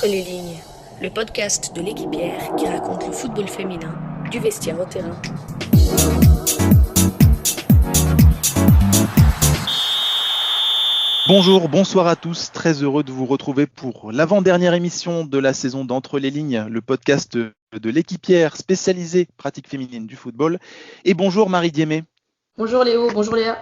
les lignes, le podcast de l'équipière qui raconte le football féminin du vestiaire au terrain. Bonjour, bonsoir à tous, très heureux de vous retrouver pour l'avant-dernière émission de la saison d'Entre les lignes, le podcast de l'équipière spécialisée pratique féminine du football. Et bonjour Marie Diémé. Bonjour Léo, bonjour Léa.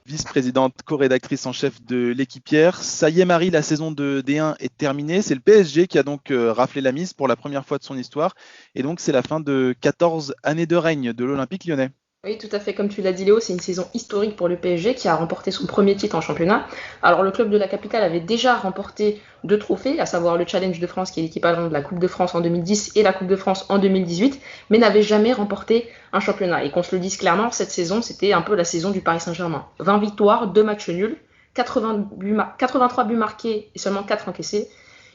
Vice-présidente, co-rédactrice en chef de l'équipière. Ça y est Marie, la saison de D1 est terminée. C'est le PSG qui a donc raflé la mise pour la première fois de son histoire. Et donc c'est la fin de 14 années de règne de l'Olympique lyonnais. Oui, tout à fait, comme tu l'as dit Léo, c'est une saison historique pour le PSG qui a remporté son premier titre en championnat. Alors le club de la capitale avait déjà remporté 2 trophées, à savoir le Challenge de France qui est l'équivalent de la Coupe de France en 2010 et la Coupe de France en 2018, mais n'avait jamais remporté un championnat. Et qu'on se le dise clairement, cette saison, c'était un peu la saison du Paris Saint-Germain. 20 victoires, 2 matchs nuls, 83 buts marqués et seulement 4 encaissés.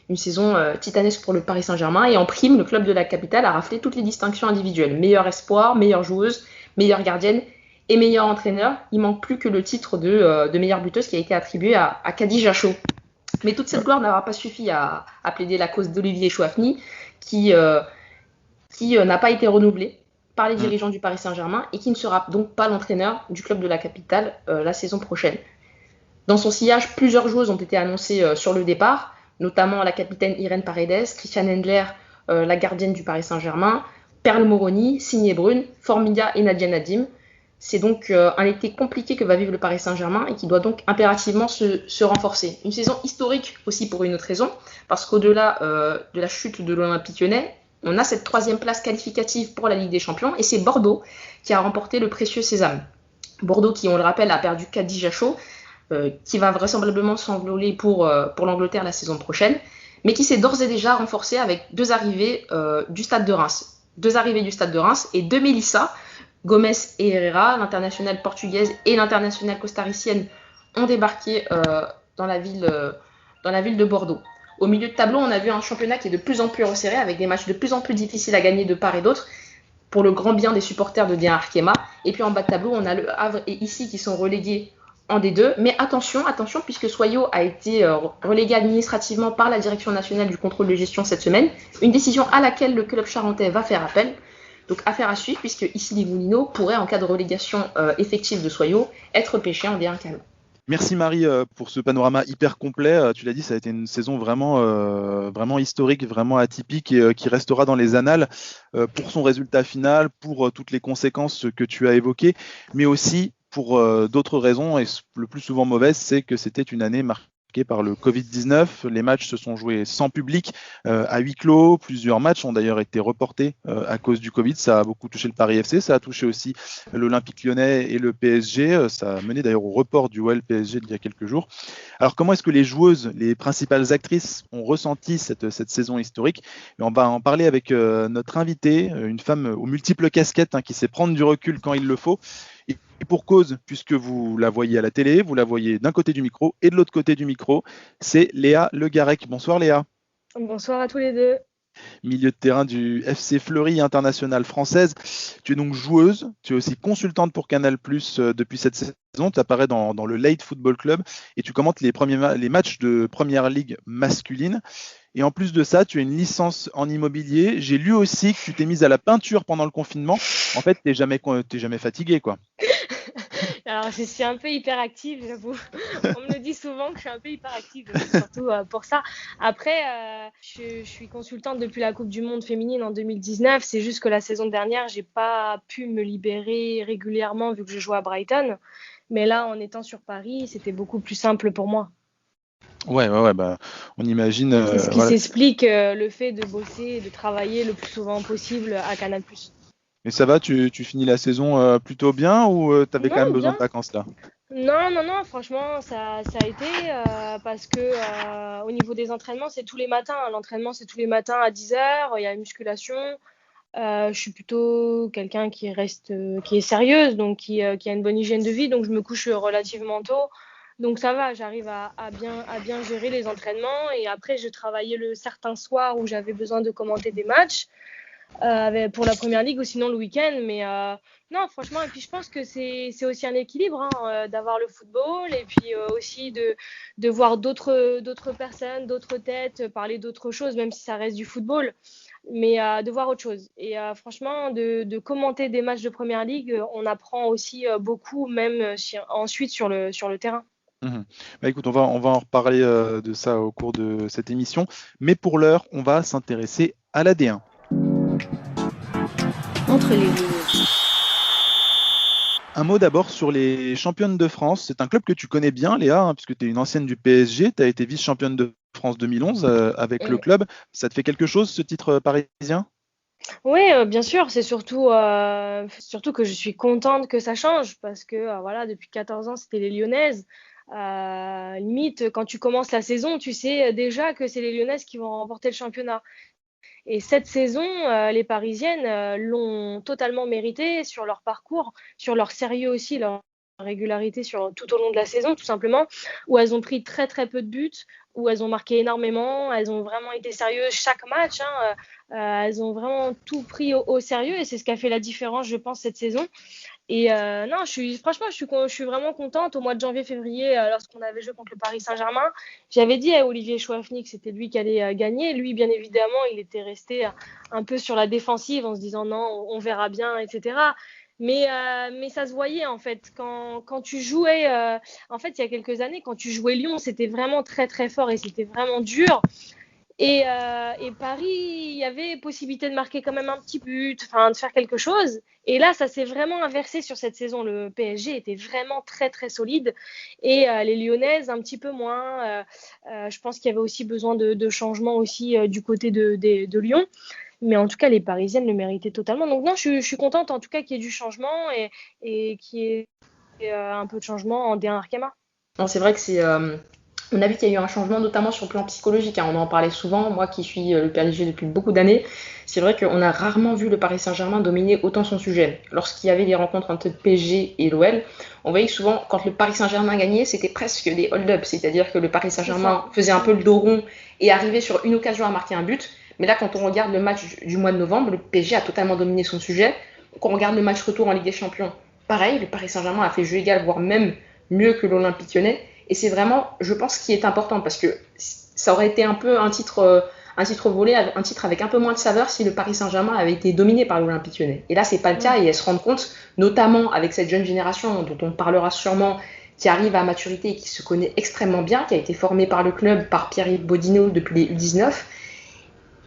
Une saison titanesque pour le Paris Saint-Germain. Et en prime, le club de la capitale a raflé toutes les distinctions individuelles. Meilleur espoir, meilleure joueuse, meilleure gardienne et meilleur entraîneur. Il manque plus que le titre de meilleure buteuse qui a été attribué à Khadija Chou. Mais toute cette gloire n'aura pas suffi à plaider la cause d'Olivier Chouafny qui n'a pas été renouvelé par les dirigeants du Paris Saint-Germain et qui ne sera donc pas l'entraîneur du club de la capitale la saison prochaine. Dans son sillage, plusieurs joueuses ont été annoncées sur le départ, notamment la capitaine Irène Paredes, Christiane Endler, la gardienne du Paris Saint-Germain, Perle Moroni, Signé Brune, Formiga et Nadia Nadim. C'est donc un été compliqué que va vivre le Paris Saint-Germain et qui doit donc impérativement se renforcer. Une saison historique aussi pour une autre raison, parce qu'au-delà de la chute de l'Olympique lyonnais, on a cette 3e place qualificative pour la Ligue des Champions et c'est Bordeaux qui a remporté le précieux sésame. Bordeaux qui, on le rappelle, a perdu Khadija Chou, qui va vraisemblablement s'envoler pour l'Angleterre la saison prochaine, mais qui s'est d'ores et déjà renforcé avec 2 arrivées du Stade de Reims. 2 arrivées du Stade de Reims et 2 Melissa, Gomes et Herrera, l'internationale portugaise et l'internationale costaricienne, ont débarqué dans la ville de Bordeaux. Au milieu de tableau, on a vu un championnat qui est de plus en plus resserré, avec des matchs de plus en plus difficiles à gagner de part et d'autre, pour le grand bien des supporters de D1 Arkema. Et puis en bas de tableau, on a Le Havre et Issy qui sont relégués en D2. Mais attention, puisque Soyaux a été relégué administrativement par la Direction nationale du contrôle de gestion cette semaine, une décision à laquelle le club charentais va faire appel. Donc affaire à suivre, puisque Issy Moulineaux pourrait, en cas de relégation effective de Soyaux, être pêché en D1 Arkema. Merci Marie pour ce panorama hyper complet. Tu l'as dit, ça a été une saison vraiment historique, vraiment atypique et qui restera dans les annales pour son résultat final, pour toutes les conséquences que tu as évoquées, mais aussi pour d'autres raisons, et le plus souvent mauvaises, c'est que c'était une année marquée par le Covid-19. Les matchs se sont joués sans public, à huis clos. Plusieurs matchs ont d'ailleurs été reportés à cause du Covid. Ça a beaucoup touché le Paris FC, ça a touché aussi l'Olympique lyonnais et le PSG. Ça a mené d'ailleurs au report du OL PSG d'il y a quelques jours. Alors comment est-ce que les joueuses, les principales actrices ont ressenti cette saison historique ? Et on va en parler avec notre invitée, une femme aux multiples casquettes qui sait prendre du recul quand il le faut. Et pour cause, puisque vous la voyez à la télé, vous la voyez d'un côté du micro et de l'autre côté du micro, c'est Léa Le Garec. Bonsoir Léa. Bonsoir à tous les deux. Milieu de terrain du FC Fleury International française. Tu es donc joueuse, tu es aussi consultante pour Canal+ depuis cette saison. Tu apparais dans le Late Football Club et tu commentes les matchs de Première Ligue masculine. Et en plus de ça, tu as une licence en immobilier. J'ai lu aussi que tu t'es mise à la peinture pendant le confinement. En fait, t'es jamais fatiguée, quoi. Alors, je suis un peu hyperactive, j'avoue. On me le dit souvent que je suis un peu hyperactive, surtout pour ça. Après, je suis consultante depuis la Coupe du Monde féminine en 2019. C'est juste que la saison dernière, j'ai pas pu me libérer régulièrement vu que je jouais à Brighton. Mais là, en étant sur Paris, c'était beaucoup plus simple pour moi. Ouais, on imagine. C'est ce qui s'explique le fait de bosser et de travailler le plus souvent possible à Canal+. Mais ça va, tu finis la saison plutôt bien ou tu avais quand même besoin de vacances là ? Non, franchement, ça a été parce que au niveau des entraînements, c'est tous les matins. L'entraînement, c'est tous les matins à 10h, il y a une musculation. Je suis plutôt quelqu'un qui est sérieuse, donc qui a une bonne hygiène de vie, donc je me couche relativement tôt. Donc ça va, j'arrive à bien gérer les entraînements. Et après, je travaillais le certain soir où j'avais besoin de commenter des matchs. pour la première ligue ou sinon le week-end. Mais non, franchement, et puis je pense que c'est aussi un équilibre d'avoir le football et puis aussi de voir d'autres personnes, d'autres têtes, parler d'autres choses, même si ça reste du football, mais de voir autre chose. Et franchement, de commenter des matchs de première ligue, on apprend aussi beaucoup, même ensuite sur le terrain. Bah écoute, on va en reparler de ça au cours de cette émission, mais pour l'heure, on va s'intéresser à la D1. Entre les lignes. Un mot d'abord sur les championnes de France. C'est un club que tu connais bien, Léa, puisque tu es une ancienne du PSG. Tu as été vice-championne de France 2011 avec le club. Ça te fait quelque chose, ce titre parisien ? Oui, bien sûr. C'est surtout que je suis contente que ça change parce que voilà, depuis 14 ans, c'était les Lyonnaises. Limite, quand tu commences la saison, tu sais déjà que c'est les Lyonnaises qui vont remporter le championnat. Et cette saison, les Parisiennes l'ont totalement mérité sur leur parcours, sur leur sérieux aussi, leur régularité tout au long de la saison, tout simplement, où elles ont pris très très peu de buts, où elles ont marqué énormément, elles ont vraiment été sérieuses chaque match, elles ont vraiment tout pris au sérieux et c'est ce qui a fait la différence, je pense, cette saison. Et non, je suis vraiment contente. Au mois de janvier-février, lorsqu'on avait joué contre le Paris Saint-Germain, j'avais dit à Olivier Chouafny que c'était lui qui allait gagner. Lui, bien évidemment, il était resté un peu sur la défensive en se disant non, on verra bien, etc. Mais ça se voyait en fait. Quand tu jouais, en fait, il y a quelques années, quand tu jouais Lyon, c'était vraiment très très fort et c'était vraiment dur. Et Paris, il y avait possibilité de marquer quand même un petit but, enfin de faire quelque chose. Et là, ça s'est vraiment inversé sur cette saison. Le PSG était vraiment très très solide et les Lyonnaises un petit peu moins. Je pense qu'il y avait aussi besoin de changements aussi du côté de Lyon. Mais en tout cas, les Parisiennes le méritaient totalement. Donc non, je suis contente en tout cas qu'il y ait du changement et qu'il y ait un peu de changement en D1 Arkema. Non, c'est vrai que on a vu qu'il y a eu un changement, notamment sur le plan psychologique. On en parlait souvent, moi qui suis le PSG depuis beaucoup d'années. C'est vrai qu'on a rarement vu le Paris Saint-Germain dominer autant son sujet. Lorsqu'il y avait des rencontres entre le PSG et l'OL, on voyait que souvent, quand le Paris Saint-Germain gagnait, c'était presque des hold-up. C'est-à-dire que le Paris Saint-Germain faisait un peu le dos rond et arrivait sur une occasion à marquer un but. Mais là, quand on regarde le match du mois de novembre, le PSG a totalement dominé son sujet. Quand on regarde le match retour en Ligue des Champions, pareil, le Paris Saint-Germain a fait jeu égal, voire même mieux que l'Olympique Lyonnais. Et c'est vraiment, je pense, ce qui est important parce que ça aurait été un peu un titre volé, un titre avec un peu moins de saveur si le Paris Saint-Germain avait été dominé par l'Olympique Lyonnais. Et là, c'est pas le cas et elles se rendent compte, notamment avec cette jeune génération dont on parlera sûrement, qui arrive à maturité et qui se connaît extrêmement bien, qui a été formée par le club, par Pierre-Yves Bodino depuis les U19.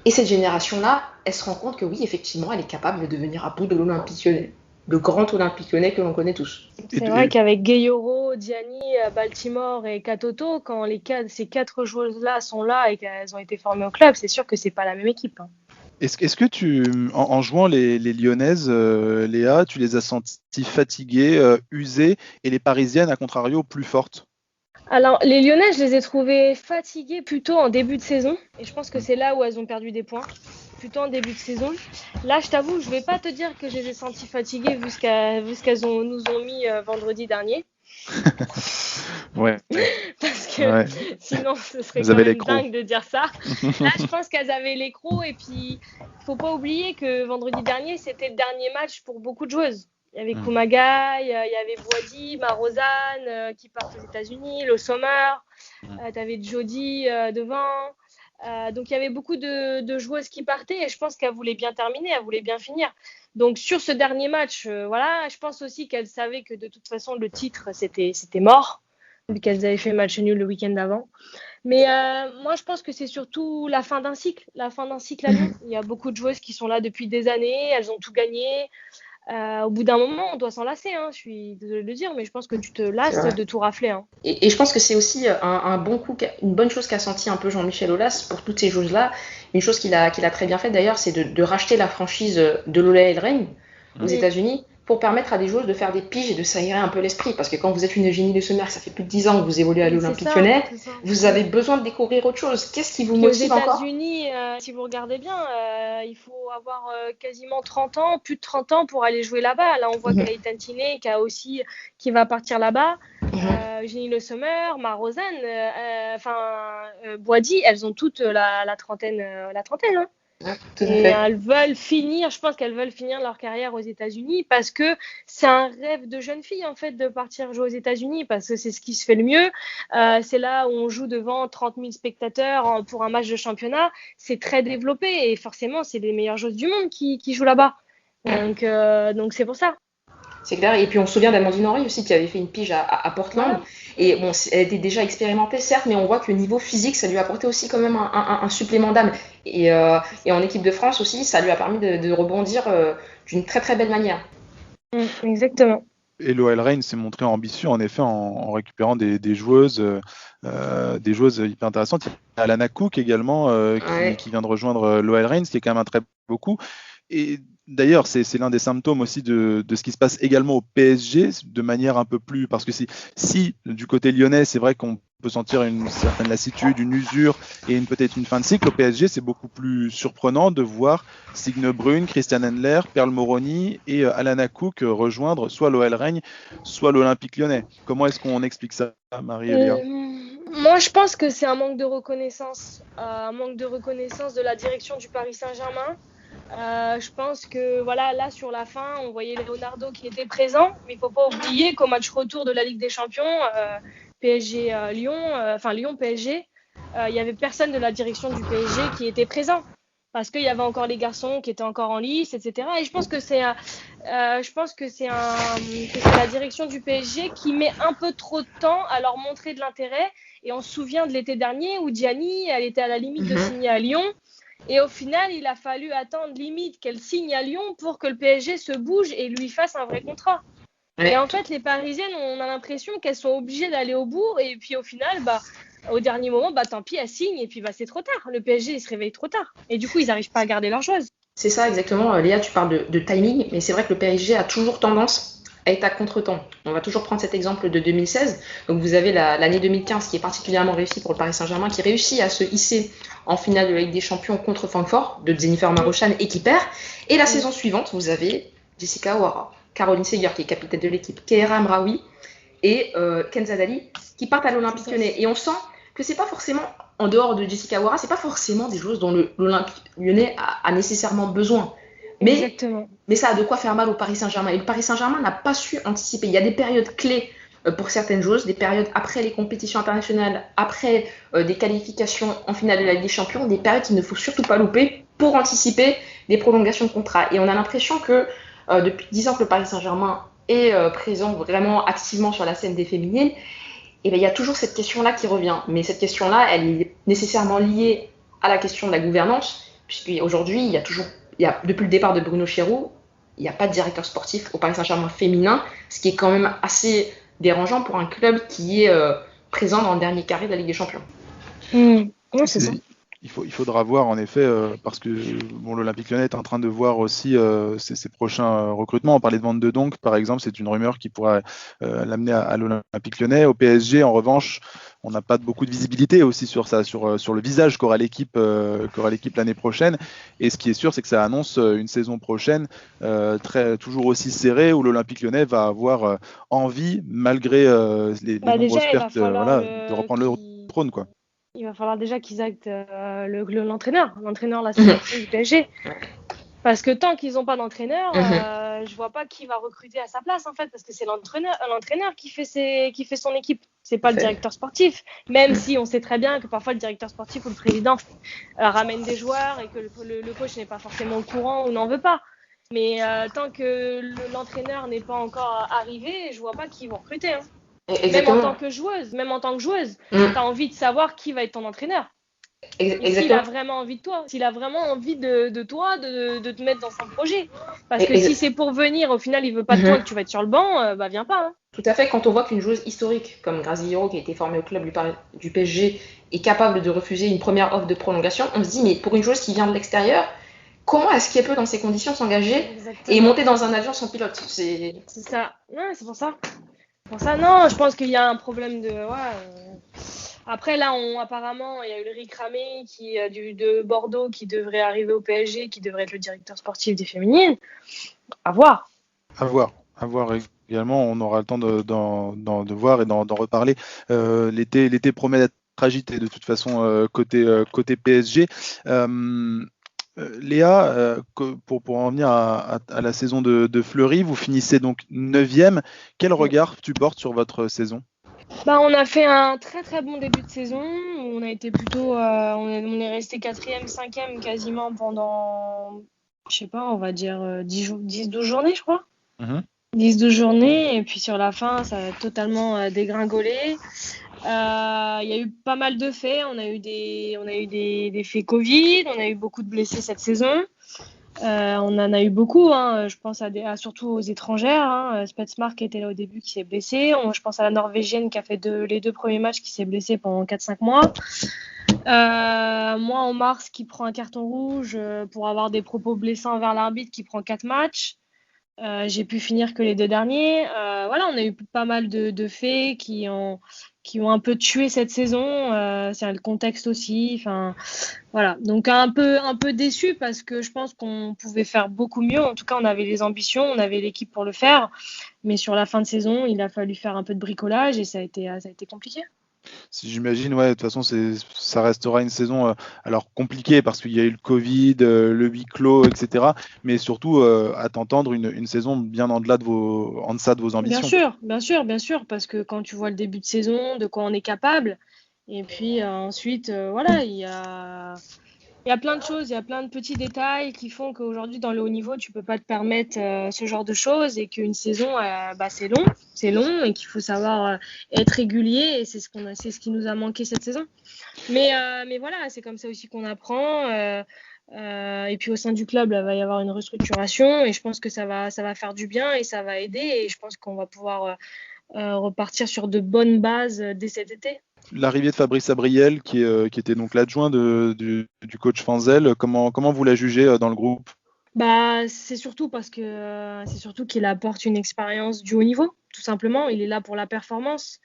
Et cette génération-là, elle se rend compte que oui, effectivement, elle est capable de venir à bout de l'Olympique Lyonnais. Le grand Olympique Lyonnais que l'on connaît tous. C'est vrai qu'avec Gueyoro, Diani, Baltimore et Katoto, quand ces 4 joueuses-là sont là et qu'elles ont été formées au club, c'est sûr que c'est pas la même équipe. Est-ce que en jouant les Lyonnaises, Léa, tu les as senties fatiguées, usées, et les Parisiennes, à contrario, plus fortes ? Alors, les Lyonnais, je les ai trouvées fatiguées plutôt en début de saison. Et je pense que c'est là où elles ont perdu des points. Plutôt en début de saison. Là, je t'avoue, je vais pas te dire que je les ai senties fatiguées vu ce qu'elles nous ont mis vendredi dernier. Ouais. Parce que sinon, ce serait quand même dingue de dire ça. Là, je pense qu'elles avaient les crocs. Et puis, faut pas oublier que vendredi dernier, c'était le dernier match pour beaucoup de joueuses. Il y avait Kumagai, il y avait Boadi, Marozane qui partent aux États-Unis, Le Sommer, tu avais Jody devant. Donc il y avait beaucoup de joueuses qui partaient et je pense qu'elles voulaient bien terminer, elles voulaient bien finir. Donc sur ce dernier match, voilà, je pense aussi qu'elles savaient que de toute façon le titre c'était mort, vu qu'elles avaient fait match nul le week-end d'avant. Mais moi je pense que c'est surtout la fin d'un cycle à Lyon. Il y a beaucoup de joueuses qui sont là depuis des années, elles ont tout gagné. Au bout d'un moment, on doit s'en lasser. Je suis désolée de le dire, mais je pense que tu te lasses de tout rafler. Et je pense que c'est aussi un bon coup, une bonne chose qu'a senti un peu Jean-Michel Aulas pour toutes ces choses-là. Une chose qu'il a très bien fait d'ailleurs, c'est de racheter la franchise de l'Olé Reign aux États-Unis pour permettre à des joueuses de faire des piges et de s'aérer un peu l'esprit. Parce que quand vous êtes une Eugénie Le Sommer, ça fait plus de 10 ans que vous évoluez à l'Olympique Lyonnais, vous avez besoin de découvrir autre chose. Qu'est-ce qui vous motive encore ? Aux États-Unis, si vous regardez bien, il faut avoir quasiment 30 ans, plus de 30 ans pour aller jouer là-bas. Là, on voit Gaëtan Tiné qui va partir là-bas. Eugénie Le Sommer, Marozane, Boadi, elles ont toutes la trentaine. Ouais, tout à Et fait. elles veulent finir, je pense qu'elles veulent finir leur carrière aux États-Unis parce que c'est un rêve de jeune fille en fait de partir jouer aux États-Unis parce que c'est ce qui se fait le mieux. C'est là où on joue devant 30 000 spectateurs pour un match de championnat. C'est très développé et forcément c'est les meilleures joueuses du monde qui jouent là-bas. Donc c'est pour ça. C'est clair. Et puis on se souvient d'Amandine Henry aussi qui avait fait une pige à Portland. Voilà. Et bon, elle était déjà expérimentée, certes, mais on voit que le niveau physique, ça lui a apporté aussi quand même un supplément d'âme. Et en équipe de France aussi, ça lui a permis de rebondir d'une très très belle manière. Exactement. Et l'OL Reign s'est montré ambitieux en effet en récupérant des joueuses hyper intéressantes. Il y a Alana Cook également qui vient de rejoindre l'OL Reign, ce qui est quand même un très beau coup. Et d'ailleurs, c'est l'un des symptômes aussi de ce qui se passe également au PSG, de manière un peu plus... Parce que si du côté lyonnais, c'est vrai qu'on peut sentir une certaine lassitude, une usure et peut-être une fin de cycle, au PSG, c'est beaucoup plus surprenant de voir Signe Brun, Christian Endler, Perle Moroni et Alana Cook rejoindre soit l'OL Reign, soit l'Olympique Lyonnais. Comment est-ce qu'on explique ça, Marie-Elia ? Moi, je pense que c'est un manque de reconnaissance de la direction du Paris Saint-Germain. Je pense que voilà, là sur la fin, on voyait Leonardo qui était présent, mais il ne faut pas oublier qu'au match retour de la Ligue des Champions, PSG Lyon PSG, il n'y avait personne de la direction du PSG qui était présent parce qu'il y avait encore les garçons qui étaient encore en lice, etc. Et je pense que c'est la direction du PSG qui met un peu trop de temps à leur montrer de l'intérêt. Et on se souvient de l'été dernier où Gianni, elle était à la limite de signer à Lyon. Et au final, il a fallu attendre limite qu'elle signe à Lyon pour que le PSG se bouge et lui fasse un vrai contrat. Ouais. Et en fait, les Parisiennes, on a l'impression qu'elles sont obligées d'aller au bout. Et puis au final, au dernier moment, tant pis, elles signent. Et puis c'est trop tard. Le PSG, il se réveille trop tard. Et du coup, ils n'arrivent pas à garder leurs joueuses. C'est ça, exactement. Léa, tu parles de timing. Mais c'est vrai que le PSG a toujours tendance à être à contre-temps. On va toujours prendre cet exemple de 2016. Donc vous avez l'année 2015 qui est particulièrement réussie pour le Paris Saint-Germain, qui réussit à se hisser en finale de la Ligue des Champions contre Francfort de Jennifer Marochan et qui perd. Et la saison suivante, vous avez Jessica Ouara, Caroline Seger qui est capitaine de l'équipe, Keira Amraoui et Kenza Dali qui partent à l'Olympique Lyonnais. Et on sent que c'est pas forcément, en dehors de Jessica Ouara, c'est pas forcément des joueuses dont l'Olympique Lyonnais a nécessairement besoin. Mais ça a de quoi faire mal au Paris Saint-Germain. Et le Paris Saint-Germain n'a pas su anticiper. Il y a des périodes clés pour certaines joueuses, des périodes après les compétitions internationales, après des qualifications en finale de la Ligue des Champions, des périodes qu'il ne faut surtout pas louper pour anticiper des prolongations de contrat. Et on a l'impression que depuis 10 ans que le Paris Saint-Germain est présent vraiment activement sur la scène des féminines, et il y a toujours cette question-là qui revient. Mais cette question-là, elle est nécessairement liée à la question de la gouvernance, puisqu'aujourd'hui, depuis le départ de Bruno Chéroux, il n'y a pas de directeur sportif au Paris Saint-Germain féminin, ce qui est quand même assez dérangeant pour un club qui est présent dans le dernier carré de la Ligue des Champions. Ouais, c'est ça. Il faudra voir en effet, parce que l'Olympique Lyonnais est en train de voir aussi ses prochains recrutements. On parlait de Van de Donk, par exemple, c'est une rumeur qui pourrait l'amener à l'Olympique Lyonnais. Au PSG, en revanche, on n'a pas beaucoup de visibilité aussi sur ça, sur le visage qu'aura l'équipe l'année prochaine. Et ce qui est sûr, c'est que ça annonce une saison prochaine toujours aussi serrée, où l'Olympique Lyonnais va avoir envie, malgré les nombreuses pertes, de reprendre le trône, quoi. Il va falloir déjà qu'ils actent l'entraîneur la sélection du PSG. Parce que tant qu'ils n'ont pas d'entraîneur, je vois pas qui va recruter à sa place en fait, parce que c'est l'entraîneur qui fait son équipe. C'est pas le directeur sportif. Même si on sait très bien que parfois le directeur sportif ou le président ramène des joueurs et que le coach n'est pas forcément au courant ou n'en veut pas. Mais tant que l'entraîneur n'est pas encore arrivé, je vois pas qui vont recruter. Hein. Même en tant que joueuse, tu as envie de savoir qui va être ton entraîneur. S'il a vraiment envie de toi, s'il a vraiment envie de toi, de te mettre dans son projet. Parce que si c'est pour venir, au final, il veut pas de toi et que tu vas être sur le banc, viens pas. Hein. Tout à fait, quand on voit qu'une joueuse historique comme Grazi Hiro, qui a été formée au club du PSG, est capable de refuser une première offre de prolongation, on se dit, mais pour une joueuse qui vient de l'extérieur, comment est-ce qu'elle peut, dans ces conditions, s'engager et monter dans un avion sans pilote ? C'est ça. Ouais, c'est pour ça. Pour ça, non, je pense qu'il y a un problème de... Après, là, apparemment, il y a Ulrich Ramé de Bordeaux qui devrait arriver au PSG, qui devrait être le directeur sportif des féminines. À voir. À voir également. On aura le temps de voir et d'en reparler. L'été promet d'être agité de toute façon côté PSG. Léa, pour en venir à la saison de Fleury, vous finissez donc 9e. Quel regard tu portes sur votre saison? On a fait un très très bon début de saison. On a été plutôt, on est resté 4e, 5e quasiment pendant, je sais pas, on va dire 10-12 journées, je crois. 10-12 journées. Et puis sur la fin, ça a totalement dégringolé. Il y a eu pas mal de faits. On a eu des faits Covid. On a eu beaucoup de blessés cette saison. On en a eu beaucoup, hein. Je pense surtout aux étrangères. Spetsmark qui était là au début qui s'est blessé. Je pense à la Norvégienne qui a fait les 2 premiers matchs qui s'est blessée pendant 4-5 mois. Moi en mars qui prend un carton rouge pour avoir des propos blessants envers l'arbitre qui prend 4 matchs. J'ai pu finir que les 2 derniers. Voilà, on a eu pas mal de faits qui ont un peu tué cette saison. C'est le contexte aussi. Enfin, voilà. Donc un peu déçu parce que je pense qu'on pouvait faire beaucoup mieux. En tout cas, on avait les ambitions, on avait l'équipe pour le faire. Mais sur la fin de saison, il a fallu faire un peu de bricolage et ça a été compliqué. Si j'imagine, ouais, de toute façon, ça restera une saison alors compliquée parce qu'il y a eu le Covid, le huis clos, etc. Mais surtout, à t'entendre, une saison bien en deçà de vos ambitions. Bien sûr, parce que quand tu vois le début de saison, de quoi on est capable, et puis ensuite, voilà, il y a plein de choses, il y a plein de petits détails qui font qu'aujourd'hui, dans le haut niveau, tu peux pas te permettre ce genre de choses et qu'une saison, c'est long et qu'il faut savoir être régulier et c'est ce qui nous a manqué cette saison. Mais voilà, c'est comme ça aussi qu'on apprend. Et puis au sein du club, là, va y avoir une restructuration et je pense que ça va faire du bien et ça va aider et je pense qu'on va pouvoir repartir sur de bonnes bases dès cet été. L'arrivée de Fabrice Abriel, qui était donc l'adjoint du coach Fanzel, comment vous la jugez dans le groupe? C'est surtout parce que qu'il apporte une expérience du haut niveau, tout simplement. Il est là pour la performance.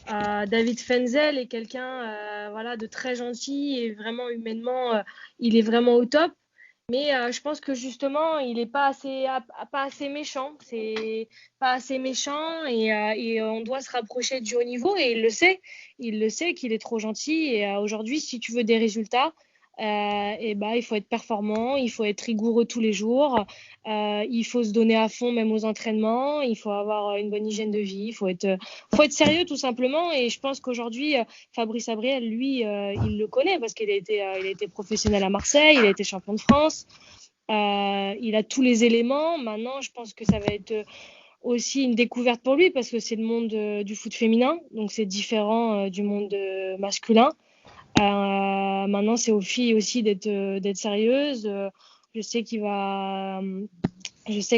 David Fenzel est quelqu'un de très gentil et vraiment humainement, il est vraiment au top. Mais je pense que justement, il n'est pas assez méchant. C'est pas assez méchant et on doit se rapprocher du haut niveau et il le sait. Il le sait qu'il est trop gentil. Et aujourd'hui, si tu veux des résultats, il faut être performant, il faut être rigoureux tous les jours, il faut se donner à fond même aux entraînements, il faut avoir une bonne hygiène de vie, il faut être sérieux tout simplement. Et je pense qu'aujourd'hui, Fabrice Abriel, lui, il le connaît parce qu'il a été professionnel à Marseille, il a été champion de France, il a tous les éléments. Maintenant, je pense que ça va être aussi une découverte pour lui parce que c'est le monde du foot féminin, donc c'est différent du monde masculin. Maintenant, c'est aux filles aussi d'être sérieuses. Je sais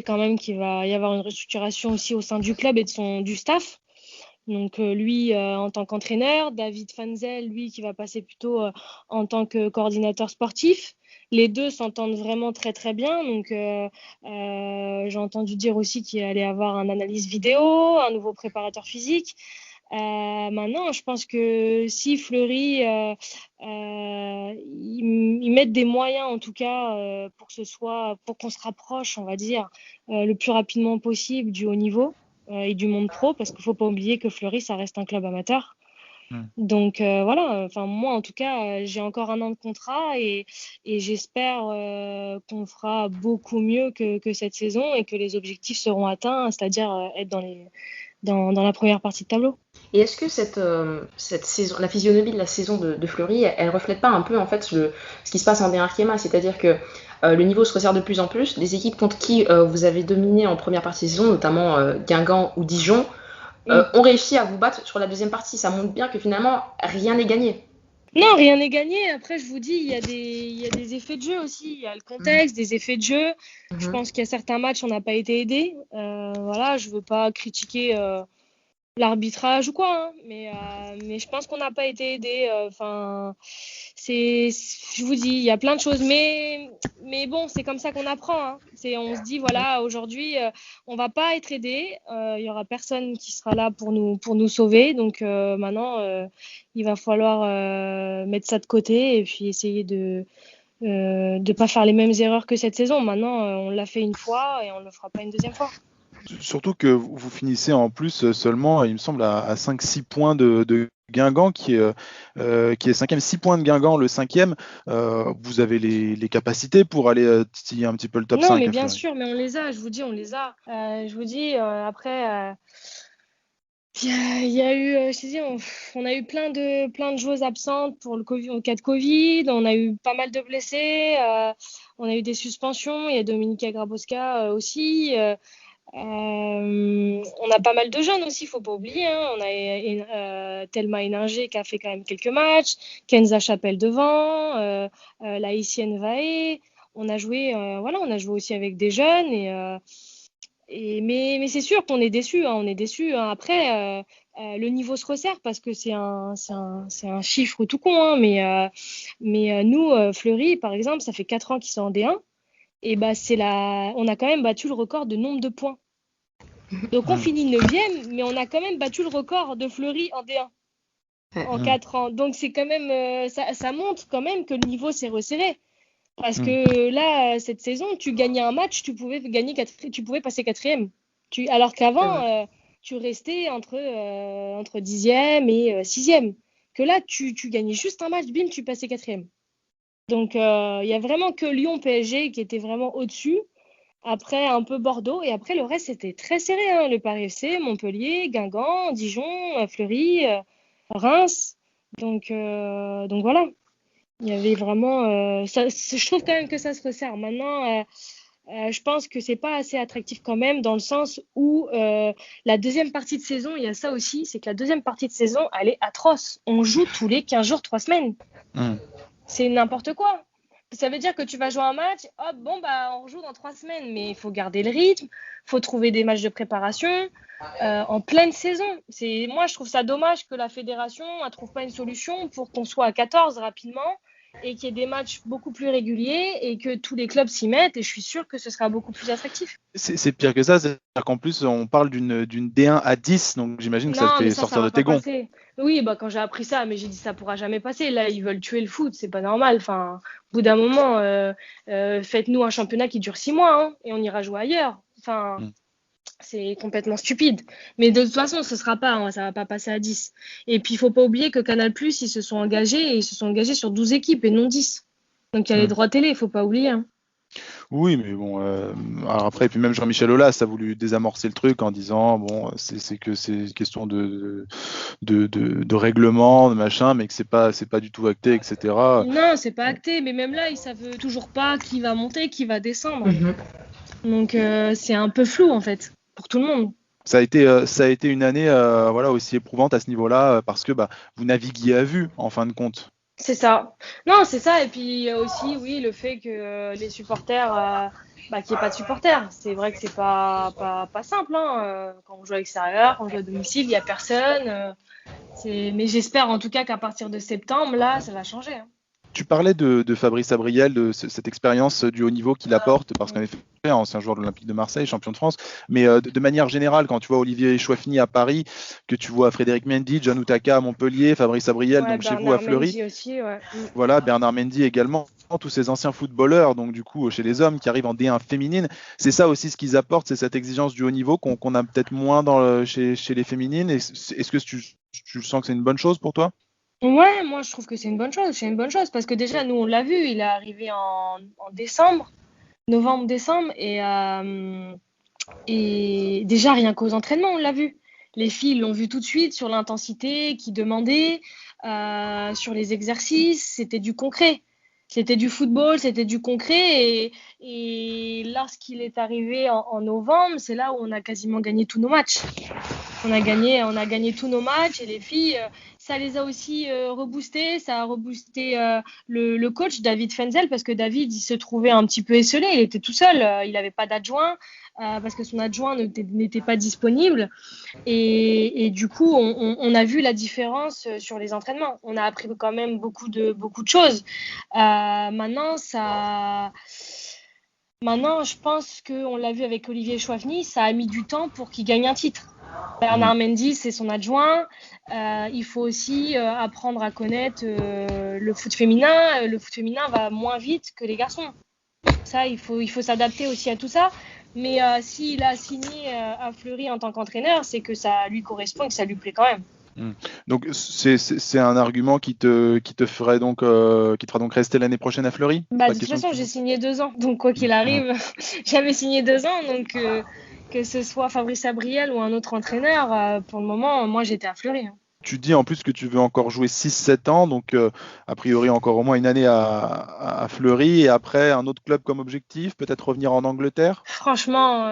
quand même qu'il va y avoir une restructuration aussi au sein du club et du staff. Donc lui en tant qu'entraîneur, David Fanzel, lui qui va passer plutôt en tant que coordinateur sportif. Les deux s'entendent vraiment très très bien. Donc j'ai entendu dire aussi qu'il allait avoir un analyse vidéo, un nouveau préparateur physique. Maintenant, je pense que si Fleury ils mettent des moyens en tout cas pour qu'on se rapproche, on va dire, le plus rapidement possible du haut niveau et du monde pro, parce qu'il ne faut pas oublier que Fleury, ça reste un club amateur. Donc voilà, moi en tout cas, j'ai encore 1 an de contrat et j'espère qu'on fera beaucoup mieux que cette saison et que les objectifs seront atteints, c'est-à-dire être dans la première partie de tableau. Et est-ce que cette saison, la physionomie de la saison de Fleury, elle reflète pas un peu en fait ce qui se passe en Dinamarca, c'est-à-dire que le niveau se resserre de plus en plus, des équipes contre qui vous avez dominé en première partie de saison, notamment Guingamp ou Dijon, ont réussi à vous battre sur la deuxième partie. Ça montre bien que finalement rien n'est gagné. Non, rien n'est gagné. Après, je vous dis, il y a des effets de jeu aussi. Il y a le contexte, des effets de jeu. Je pense qu'il y a certains matchs, on n'a pas été aidés. Voilà, je veux pas critiquer l'arbitrage ou quoi, hein, mais je pense qu'on n'a pas été aidés. Je vous dis, il y a plein de choses, mais bon, c'est comme ça qu'on apprend. Hein. On se dit, voilà, aujourd'hui, on va pas être aidés. Il y aura personne qui sera là pour nous sauver. Donc maintenant, il va falloir mettre ça de côté et puis essayer de pas faire les mêmes erreurs que cette saison. Maintenant, on l'a fait une fois et on le fera pas une deuxième fois. Surtout que vous finissez en plus seulement, il me semble, à 5-6 points de Guingamp qui est cinquième, 6 points de Guingamp, le cinquième. Vous avez les capacités pour aller titiller un petit peu le top 5. Non, mais bien sûr, mais on les a, je vous dis, on les a. Je vous dis, après, il y a eu, je te dis, on a eu plein de joueuses absentes pour le COVID, en cas de Covid, on a eu pas mal de blessés, on a eu des suspensions, il y a Dominika Grabowska aussi. On a pas mal de jeunes aussi, faut pas oublier. Hein. On a Thelma Eninger qui a fait quand même quelques matchs, Kenza Chapelle devant, Laïcienne Vaé. On a joué aussi avec des jeunes mais c'est sûr qu'on est déçus. Hein, on est déçus. Hein. Après, le niveau se resserre parce que c'est un chiffre tout con. Hein, mais nous, Fleury, par exemple, ça fait 4 ans qu'ils sont en D1. Et bah, on a quand même battu le record de nombre de points. Donc on finit 9e, mais on a quand même battu le record de Fleury en D1 en 4 ans. Donc c'est quand même, ça montre quand même que le niveau s'est resserré. Parce que là, cette saison, tu gagnais un match, tu pouvais passer 4e. Alors qu'avant, tu restais entre 10e et 6e. Que là, tu gagnais juste un match, bim, tu passais 4e. Donc il y a vraiment que Lyon PSG qui était vraiment au-dessus. Après, un peu Bordeaux. Et après, le reste, c'était très serré. Hein. Le Paris FC, Montpellier, Guingamp, Dijon, Fleury, Reims. Donc voilà. Il y avait vraiment... je trouve quand même que ça se resserre. Maintenant, je pense que c'est pas assez attractif quand même, dans le sens où la deuxième partie de saison, il y a ça aussi, c'est que la deuxième partie de saison, elle est atroce. On joue tous les 15 jours, 3 semaines. C'est n'importe quoi. Ça veut dire que tu vas jouer un match, hop, bon, bah, on rejoue dans 3 semaines. Mais il faut garder le rythme, il faut trouver des matchs de préparation en pleine saison. Moi, je trouve ça dommage que la fédération ne trouve pas une solution pour qu'on soit à 14 rapidement et qu'il y ait des matchs beaucoup plus réguliers et que tous les clubs s'y mettent. Et je suis sûre que ce sera beaucoup plus attractif. C'est pire que ça, c'est-à-dire qu'en plus, on parle d'une D1 à 10, donc j'imagine que ça te fait sortir de tes gonds. Oui, bah, quand j'ai appris ça, mais j'ai dit ça pourra jamais passer. Là, ils veulent tuer le foot, c'est pas normal. Enfin, au bout d'un moment, faites-nous un championnat qui dure 6 mois hein, et on ira jouer ailleurs. Enfin, c'est complètement stupide. Mais de toute façon, ce sera pas, hein, ça va pas passer à 10. Et puis, il faut pas oublier que Canal+, ils se sont engagés sur 12 équipes et non 10. Donc, il y a les droits télé, il faut pas oublier. Hein. Oui, mais bon, alors après, et puis même Jean-Michel Aulas a voulu désamorcer le truc en disant, bon, c'est question de règlement, de machin, mais que c'est pas du tout acté, etc. Non, c'est pas acté, mais même là, ils savent toujours pas qui va monter, qui va descendre. Donc, c'est un peu flou, en fait, pour tout le monde. Ça a été une année aussi éprouvante à ce niveau-là, parce que vous naviguiez à vue, en fin de compte. C'est ça. Non, c'est ça. Et puis aussi, oui, le fait que les supporters, qu'il n'y ait pas de supporters. C'est vrai que c'est pas simple. Hein. Quand on joue à l'extérieur, quand on joue à domicile, il n'y a personne. Mais j'espère en tout cas qu'à partir de septembre, là, ça va changer. Hein. Tu parlais de Fabrice Abriel, de cette expérience du haut niveau qu'il apporte, parce qu'en effet, ancien joueur de l'Olympique de Marseille, champion de France, mais de manière générale, quand tu vois Olivier Chouafny à Paris, que tu vois Frédéric Mendy, John Outaka à Montpellier, Fabrice Abriel, donc chez vous à Fleury, Mendy aussi, ouais. Voilà, Bernard Mendy également, tous ces anciens footballeurs, donc du coup chez les hommes qui arrivent en D1 féminine, c'est ça aussi ce qu'ils apportent, c'est cette exigence du haut niveau qu'on a peut-être moins chez les féminines. Est-ce que tu sens que c'est une bonne chose pour toi ? Ouais, moi je trouve que c'est une bonne chose. C'est une bonne chose parce que déjà nous on l'a vu, il est arrivé en novembre-décembre et déjà rien qu'aux entraînements on l'a vu. Les filles l'ont vu tout de suite sur l'intensité qu'ils demandaient, sur les exercices, c'était du concret. C'était du football, c'était du concret et lorsqu'il est arrivé en novembre, c'est là où on a quasiment gagné tous nos matchs. On a gagné tous nos matchs et les filles, ça les a aussi reboosté, ça a reboosté le coach David Fenzel parce que David il se trouvait un petit peu esselé, il était tout seul, il n'avait pas d'adjoint parce que son adjoint n'était pas disponible et du coup on a vu la différence sur les entraînements. On a appris quand même beaucoup de choses. Maintenant, je pense qu'on l'a vu avec Olivier Chouafny, ça a mis du temps pour qu'il gagne un titre. Bernard Mendy, c'est son adjoint. Il faut aussi apprendre à connaître le foot féminin. Le foot féminin va moins vite que les garçons. Ça, il faut s'adapter aussi à tout ça. Mais s'il a signé à Fleury en tant qu'entraîneur, c'est que ça lui correspond et que ça lui plaît quand même. Donc c'est un argument qui te fera donc rester l'année prochaine à Fleury? De toute façon, j'ai signé 2 ans, donc quoi qu'il arrive, j'avais signé 2 ans, donc que ce soit Fabrice Abriel ou un autre entraîneur, pour le moment, moi j'étais à Fleury. Tu dis en plus que tu veux encore jouer 6-7 ans, donc a priori encore au moins une année à Fleury et après un autre club comme objectif, peut-être revenir en Angleterre? Franchement,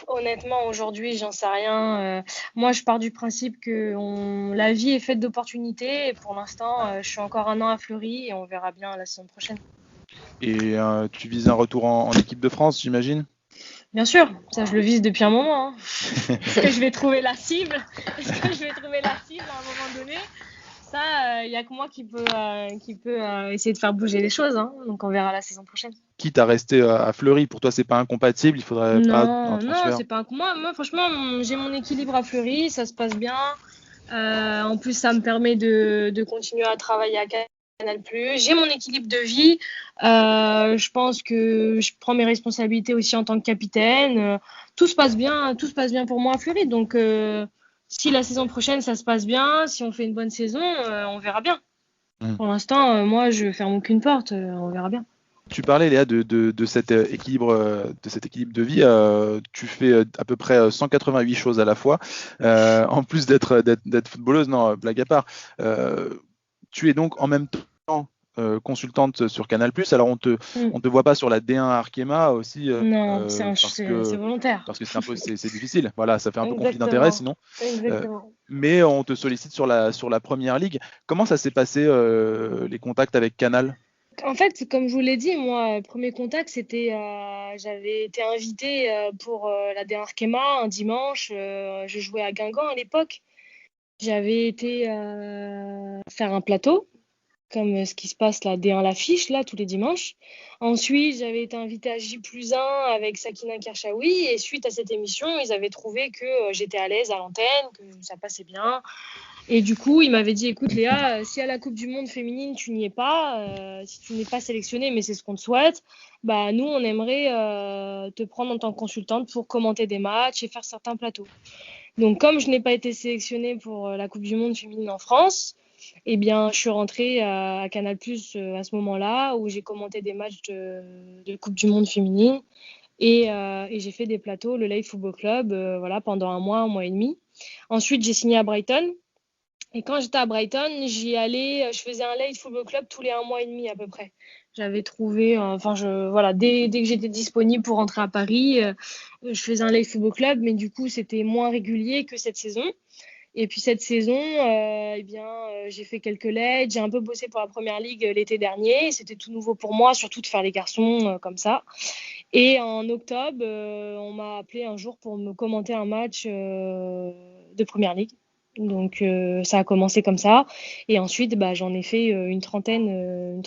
honnêtement, aujourd'hui, j'en sais rien. Moi, je pars du principe que la vie est faite d'opportunités et pour l'instant, je suis encore 1 an à Fleury et on verra bien la saison prochaine. Et tu vises un retour en équipe de France, j'imagine? Bien sûr, ça je le vise depuis un moment. Est-ce que je vais trouver la cible? Est-ce que je vais trouver la cible à un moment donné? Ça, il n'y a que moi qui peut essayer de faire bouger les choses. Donc on verra la saison prochaine. Quitte à rester à Fleury, pour toi c'est pas incompatible, il faudrait pas un transfert? Non, c'est pas moi franchement, j'ai mon équilibre à Fleury, ça se passe bien. En plus, ça me permet de continuer à travailler à Canal+. J'ai mon équilibre de vie. Je pense que je prends mes responsabilités aussi en tant que capitaine. Tout se passe bien pour moi à Fleury. Donc, si la saison prochaine ça se passe bien, si on fait une bonne saison, on verra bien. Pour l'instant, moi, je ferme aucune porte. On verra bien. Tu parlais, Léa, de cet équilibre de vie. Tu fais à peu près 188 choses à la fois. En plus d'être footballeuse, non, blague à part. Tu es donc en même temps consultante sur Canal+. Alors on te voit pas sur la D1 Arkema aussi. Non, c'est volontaire. Parce que c'est difficile. Voilà, ça fait un peu conflit d'intérêt sinon. Mais on te sollicite sur la première ligue. Comment ça s'est passé les contacts avec Canal? En fait, comme je vous l'ai dit, moi, premier contact, c'était, j'avais été invitée pour la D1 Arkema un dimanche. Je jouais à Guingamp à l'époque. J'avais été faire un plateau, comme ce qui se passe la D1 l'affiche, là, tous les dimanches. Ensuite, j'avais été invitée à J+1 avec Sakina Kershawi. Et suite à cette émission, ils avaient trouvé que j'étais à l'aise à l'antenne, que ça passait bien. Et du coup, il m'avait dit, écoute Léa, si à la Coupe du Monde féminine, tu n'y es pas, si tu n'es pas sélectionnée, mais c'est ce qu'on te souhaite, nous, on aimerait te prendre en tant que consultante pour commenter des matchs et faire certains plateaux. Donc, comme je n'ai pas été sélectionnée pour la Coupe du Monde féminine en France, eh bien, je suis rentrée à Canal+ à ce moment-là, où j'ai commenté des matchs de Coupe du Monde féminine. Et j'ai fait des plateaux, le Live Football Club, pendant un mois et demi. Ensuite, j'ai signé à Brighton. Et quand j'étais à Brighton, j'y allais, je faisais un Live Football Club tous les 1 mois et demi à peu près. J'avais trouvé, dès que j'étais disponible pour rentrer à Paris, je faisais un Live Football Club, mais du coup, c'était moins régulier que cette saison. Et puis cette saison, j'ai fait quelques leds, j'ai un peu bossé pour la Première Ligue l'été dernier. C'était tout nouveau pour moi, surtout de faire les garçons comme ça. Et en octobre, on m'a appelé un jour pour me commenter un match de Première Ligue. Donc ça a commencé comme ça et ensuite j'en ai fait une trentaine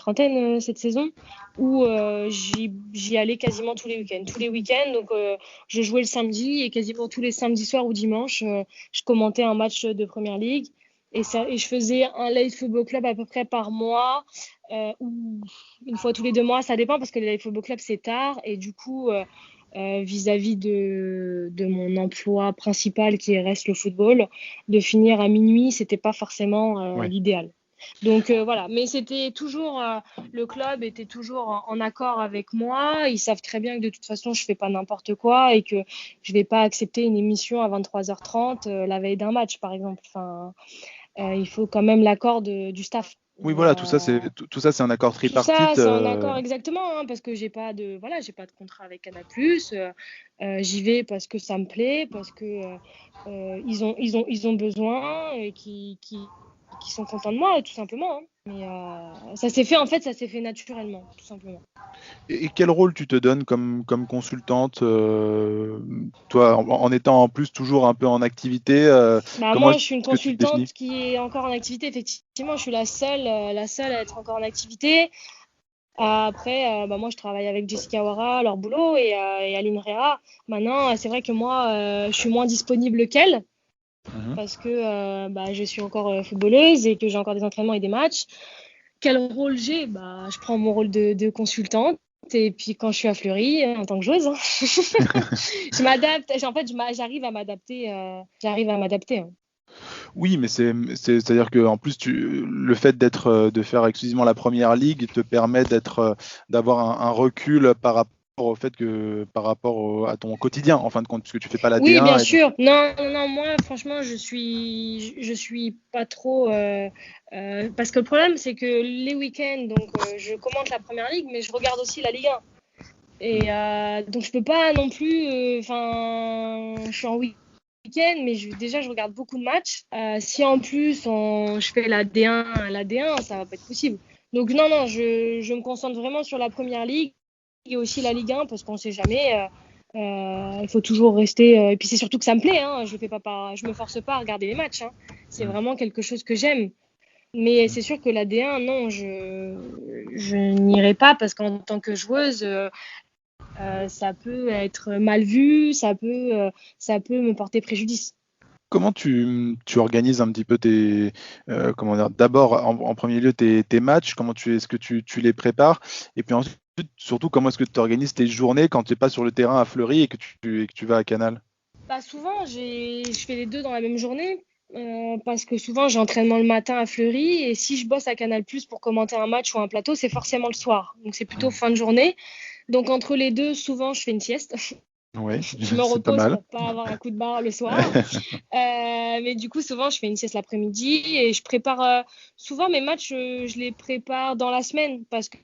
cette saison où j'y allais quasiment tous les week-ends. Donc je jouais le samedi et quasiment tous les samedis soirs ou dimanches je commentais un match de Première Ligue et je faisais un Live Football Club à peu près par mois ou une fois tous les 2 mois, ça dépend parce que les Live Football Club c'est tard et du coup vis-à-vis de mon emploi principal qui reste le football, de finir à minuit, c'était pas forcément l'idéal. Donc voilà, mais c'était toujours le club était toujours en accord avec moi. Ils savent très bien que de toute façon je fais pas n'importe quoi et que je vais pas accepter une émission à 23h30 la veille d'un match par exemple. Il faut quand même l'accord du staff. Oui, voilà, tout ça c'est un accord tripartite. Tout ça, c'est un accord exactement, parce que j'ai pas de contrat avec Canal+. J'y vais parce que ça me plaît, parce que ils ont besoin et qui sont contents de moi, tout simplement. Mais ça s'est fait naturellement, tout simplement. Et quel rôle tu te donnes comme consultante, toi, en étant en plus toujours un peu en activité moi, je suis une consultante qui est encore en activité. Effectivement, je suis la seule à être encore en activité. Après, moi, je travaille avec Jessica Wara, leur boulot, et Aline Réa. Maintenant, c'est vrai que moi, je suis moins disponible qu'elle. Parce que je suis encore footballeuse et que j'ai encore des entraînements et des matchs. Quel rôle j'ai ? Je prends mon rôle de consultante et puis quand je suis à Fleury en tant que joueuse, je m'adapte. En fait, j'arrive à m'adapter. Oui, mais c'est-à-dire que en plus le fait de faire exclusivement la première ligue te permet d'avoir un recul par rapport au fait que à ton quotidien en fin de compte, puisque tu fais pas la Oui, bien D1 et donc. sûr. Non, non, non, moi, franchement, je suis pas trop. Parce que le problème, c'est que les week-ends, donc, je commente la première ligue, mais je regarde aussi la Ligue 1. Et donc, je peux pas non plus. Enfin, je suis en week-end, mais déjà, je regarde beaucoup de matchs. Si en plus, je fais la D1, ça va pas être possible. Donc, non, non, je me concentre vraiment sur la première ligue et aussi la Ligue 1 parce qu'on sait jamais. Il faut toujours rester. Et puis c'est surtout que ça me plaît. Hein, je me force pas à regarder les matchs. Hein. C'est vraiment quelque chose que j'aime. Mais c'est sûr que la D1, non, je n'irai pas parce qu'en tant que joueuse, ça peut être mal vu, ça peut me porter préjudice. Comment tu organises un petit peu comment dire, d'abord en premier lieu tes matchs, est-ce que tu les prépares, et puis ensuite surtout comment est-ce que tu organises tes journées quand tu n'es pas sur le terrain à Fleury et que tu vas à Canal? Bah souvent, je fais les deux dans la même journée. Parce que souvent j'ai entraînement le matin à Fleury et si je bosse à Canal+ pour commenter un match ou un plateau, c'est forcément le soir. Donc c'est plutôt fin de journée. Donc entre les deux, souvent je fais une sieste. Oui, Je me c'est pas repose mal. pour pas avoir un coup de barre le soir. Mais du coup, souvent, je fais une sieste l'après-midi et je prépare. Souvent, mes matchs, je les prépare dans la semaine parce que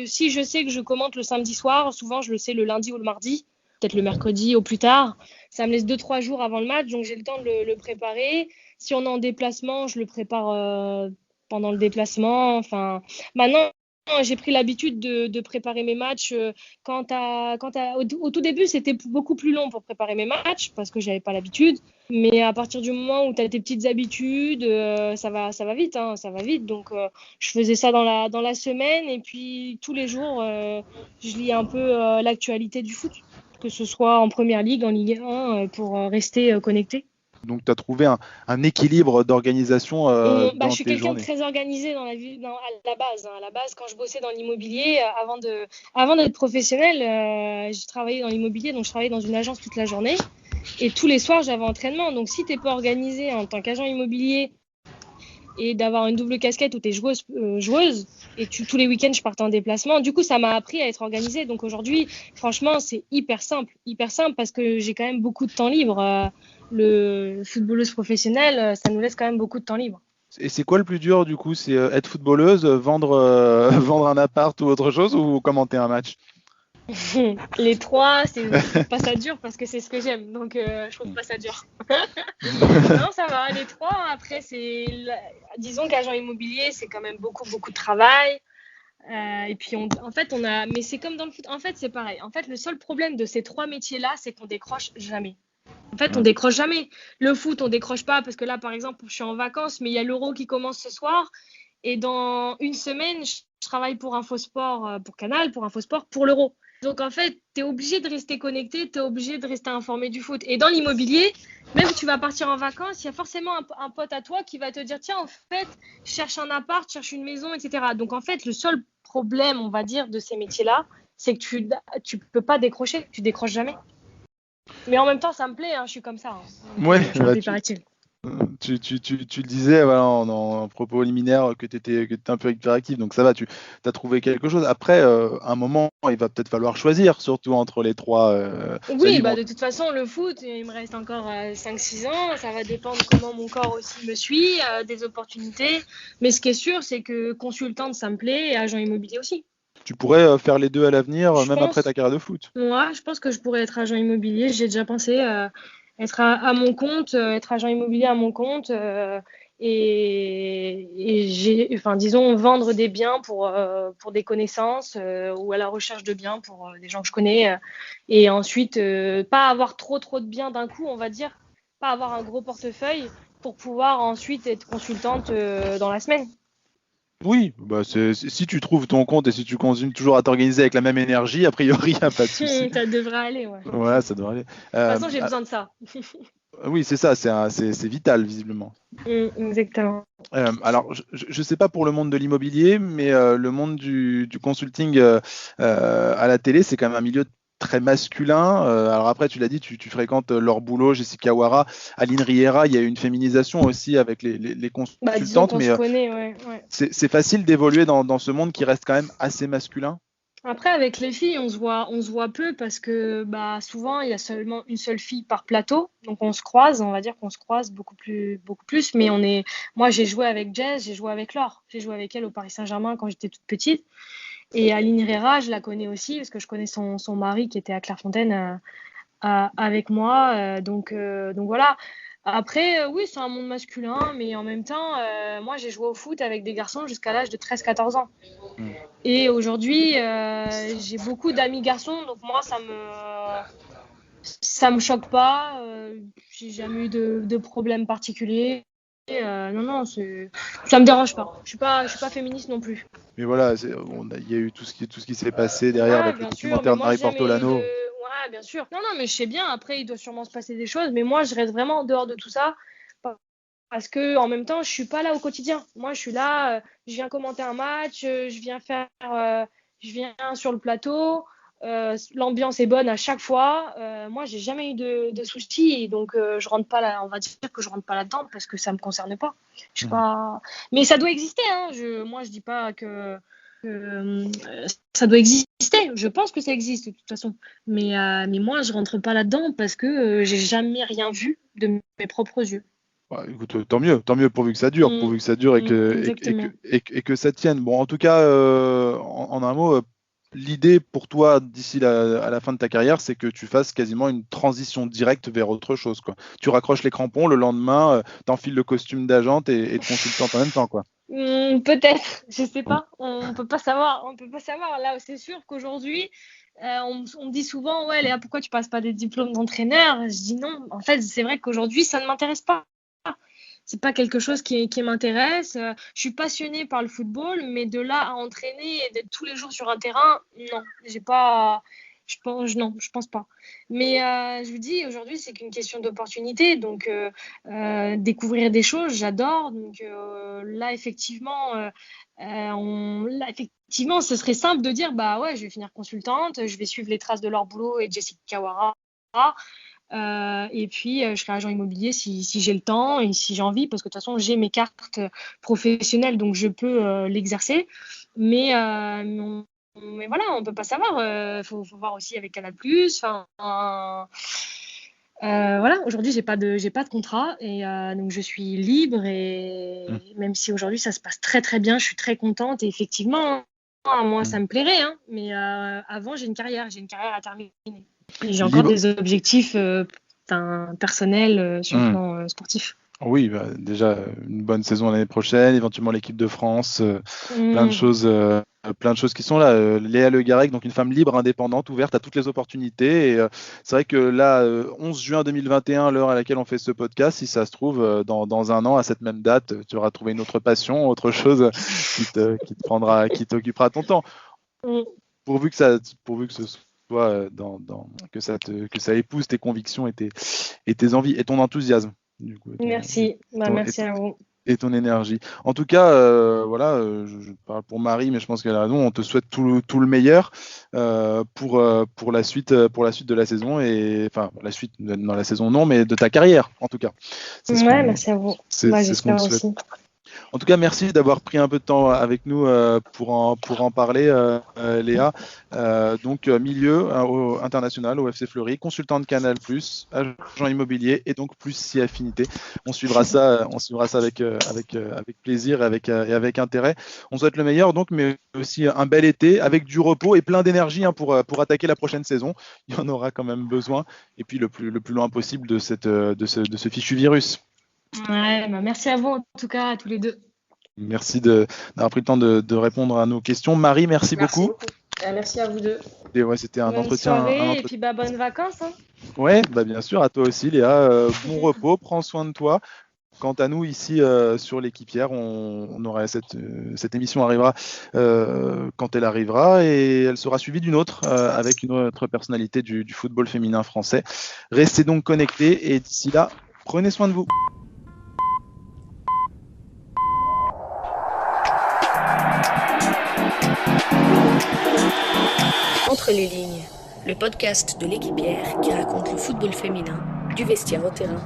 si je sais que je commente le samedi soir, souvent, je le sais le lundi ou le mardi, peut-être le mercredi au plus tard. Ça me laisse 2-3 jours avant le match, donc j'ai le temps de le préparer. Si on est en déplacement, je le prépare pendant le déplacement. Enfin, maintenant, j'ai pris l'habitude de préparer mes matchs. Au tout début, c'était beaucoup plus long pour préparer mes matchs parce que j'avais pas l'habitude. Mais à partir du moment où tu as tes petites habitudes, ça va vite, hein, ça va vite. Donc, je faisais ça dans la semaine et puis tous les jours, je lis un peu l'actualité du foot, que ce soit en Première Ligue, en Ligue 1, pour rester connecté. Donc tu as trouvé un équilibre d'organisation Je dans suis tes quelqu'un de journées. très organisé dans la vie, à la base. À la base, quand je bossais dans l'immobilier, avant d'être professionnel, j'ai travaillé dans l'immobilier, donc je travaillais dans une agence toute la journée. Et tous les soirs, j'avais entraînement. Donc si tu n'es pas organisé en tant qu'agent immobilier et d'avoir une double casquette où tu es joueuse et tous les week-ends, je partais en déplacement, du coup, ça m'a appris à être organisée. Donc aujourd'hui, franchement, c'est hyper simple parce que j'ai quand même beaucoup de temps libre. Le footballeuse professionnelle, ça nous laisse quand même beaucoup de temps libre. Et c'est quoi le plus dur du coup? C'est être footballeuse, vendre un appart ou autre chose, ou commenter un match? Les trois, je trouve pas ça dur parce que c'est ce que j'aime, donc je trouve pas ça dur. Non, ça va, les trois. Après, disons qu'agent immobilier, c'est quand même beaucoup, beaucoup de travail. Et puis, en fait, mais c'est comme dans le foot. En fait, c'est pareil. En fait, le seul problème de ces trois métiers-là, c'est qu'on décroche jamais. En fait, on décroche jamais. Le foot, on décroche pas parce que là, par exemple, je suis en vacances, mais il y a l'Euro qui commence ce soir. Et dans une semaine, je travaille pour Infosport, pour Canal, pour Infosport, pour l'Euro. Donc, en fait, tu es obligé de rester connecté, tu es obligé de rester informé du foot. Et dans l'immobilier, même si tu vas partir en vacances, il y a forcément un pote à toi qui va te dire, tiens, en fait, je cherche un appart, je cherche une maison, etc. Donc, en fait, le seul problème, on va dire, de ces métiers-là, c'est que tu peux pas décrocher, tu décroches jamais. Mais en même temps, ça me plaît, hein, je suis comme ça. Hein. Ouais, je suis un peu hyperactive. tu le disais voilà, en propos liminaire que tu étais un peu hyperactif, donc ça va, tu as trouvé quelque chose. Après, à un moment, il va peut-être falloir choisir, surtout entre les trois. Oui, de toute façon, le foot, il me reste encore 5-6 ans. Ça va dépendre comment mon corps aussi me suit, des opportunités. Mais ce qui est sûr, c'est que consultante, ça me plaît, et agent immobilier aussi. Tu pourrais faire les deux à l'avenir, même après ta carrière de foot. Moi, je pense que je pourrais être agent immobilier. J'ai déjà pensé être à mon compte, être agent immobilier à mon compte disons, vendre des biens pour des connaissances ou à la recherche de biens pour des gens que je connais. Et ensuite, pas avoir trop de biens d'un coup, on va dire. Pas avoir un gros portefeuille pour pouvoir ensuite être consultante dans la semaine. Oui, si tu trouves ton compte et si tu continues toujours à t'organiser avec la même énergie, a priori, il n'y a pas de souci. Ça devrait aller, ouais. Ouais, ça devrait aller. De toute façon, j'ai besoin de ça. Oui, c'est ça, c'est vital, visiblement. Exactement. Alors, je ne sais pas pour le monde de l'immobilier, mais le monde du consulting à la télé, c'est quand même un milieu très masculin. Alors après, tu l'as dit, tu fréquentes Laure Boulot, Jessica Wara, Aline Riera. Il y a eu une féminisation aussi avec les consultantes. Disons qu'on se connaît, ouais. C'est facile d'évoluer dans ce monde qui reste quand même assez masculin. Après, avec les filles, on se voit peu parce que souvent, il y a seulement une seule fille par plateau. Donc, on va dire qu'on se croise beaucoup plus. Mais moi, j'ai joué avec Jess, j'ai joué avec Laure. J'ai joué avec elle au Paris Saint-Germain quand j'étais toute petite. Et Aline Herrera, je la connais aussi parce que je connais son mari qui était à Clairefontaine avec moi. Donc voilà. Après, oui, c'est un monde masculin, mais en même temps, moi, j'ai joué au foot avec des garçons jusqu'à l'âge de 13-14 ans. Et aujourd'hui, j'ai beaucoup d'amis garçons, donc moi, ça me choque pas. J'ai jamais eu de problème particulier. Non, ça me dérange pas. Je suis pas féministe non plus. Mais voilà, il y a eu tout ce qui s'est passé derrière avec le documentaire de Marie Portolano. Ouais, bien sûr. Non, mais je sais bien. Après, il doit sûrement se passer des choses. Mais moi, je reste vraiment en dehors de tout ça. Parce que en même temps, je suis pas là au quotidien. Moi, je suis là, je viens commenter un match, je viens sur le plateau. L'ambiance est bonne à chaque fois. Moi, j'ai jamais eu de soucis. Et donc, je rentre pas là. On va dire que je rentre pas là-dedans parce que ça me concerne pas. Je suis pas. Mais ça doit exister. Hein. Moi, je dis pas que ça doit exister. Je pense que ça existe de toute façon. Mais moi, je rentre pas là-dedans parce que j'ai jamais rien vu de mes propres yeux. Bah, écoute, tant mieux pourvu que ça dure, et que ça tienne. Bon, en tout cas, en un mot, l'idée pour toi d'ici à la fin de ta carrière, c'est que tu fasses quasiment une transition directe vers autre chose, quoi. Tu raccroches les crampons, le lendemain, t'enfiles le costume d'agente et de consultante en même temps, quoi. Peut-être, je sais pas. On peut pas savoir. Là, c'est sûr qu'aujourd'hui, on me dit souvent, ouais, Léa, pourquoi tu passes pas des diplômes d'entraîneur? Je dis non. En fait, c'est vrai qu'aujourd'hui, ça ne m'intéresse pas. C'est pas quelque chose qui m'intéresse. Je suis passionnée par le football, mais de là à entraîner et d'être tous les jours sur un terrain, non, j'ai pas. Je pense pas. Mais je vous dis, aujourd'hui, c'est qu'une question d'opportunité. Donc, découvrir des choses, j'adore. Donc, là, effectivement, ce serait simple de dire, ouais, je vais finir consultante, je vais suivre les traces de Laure Boulot et Jessica Wara. Et puis, je serai agent immobilier si j'ai le temps et si j'ai envie, parce que de toute façon, j'ai mes cartes professionnelles, donc je peux l'exercer. Mais voilà, on ne peut pas savoir. Faut voir aussi avec Canal+. Voilà, aujourd'hui, j'ai pas de contrat et donc je suis libre et même si aujourd'hui ça se passe très très bien, je suis très contente et effectivement, moi ça me plairait, hein, mais avant j'ai une carrière à terminer. Et j'ai encore des objectifs personnels sur le plan sportif. Oui, déjà une bonne saison l'année prochaine, éventuellement l'équipe de France, plein de choses qui sont là. Léa Le Garrec, donc une femme libre, indépendante, ouverte à toutes les opportunités. Et c'est vrai que là, 11 juin 2021, l'heure à laquelle on fait ce podcast, si ça se trouve, dans un an, à cette même date, tu auras trouvé une autre passion, autre chose qui t'occupera ton temps. Pourvu que ce soit que ça épouse tes convictions et tes envies et ton enthousiasme. Du coup, merci. Merci à vous. Et ton énergie. En tout cas, voilà, je parle pour Marie, mais je pense qu'elle a raison. On te souhaite tout le meilleur pour la suite de la saison et enfin la suite dans la saison non, mais de ta carrière en tout cas. Merci à vous. J'espère aussi. En tout cas, merci d'avoir pris un peu de temps avec nous pour en parler, Léa. Donc, milieu international au FC Fleury, consultante Canal+, agent immobilier et donc plus si affinité. On suivra ça avec plaisir et avec intérêt. On souhaite le meilleur, donc, mais aussi un bel été avec du repos et plein d'énergie pour attaquer la prochaine saison. Il y en aura quand même besoin. Et puis le plus loin possible de ce fichu virus. Ouais, merci à vous en tout cas, à tous les deux. Merci d'avoir pris le temps de répondre à nos questions. Marie, merci beaucoup. Merci à vous deux. Et ouais, c'était un entretien. Soirée, et puis bonnes vacances. Hein. Ouais, bien sûr, à toi aussi Léa. Bon repos, prends soin de toi. Quant à nous ici sur l'équipière, on aura cette émission arrivera quand elle arrivera et elle sera suivie d'une autre avec une autre personnalité du football féminin français. Restez donc connectés et d'ici là, prenez soin de vous. Entre les lignes, le podcast de l'équipière qui raconte le football féminin du vestiaire au terrain.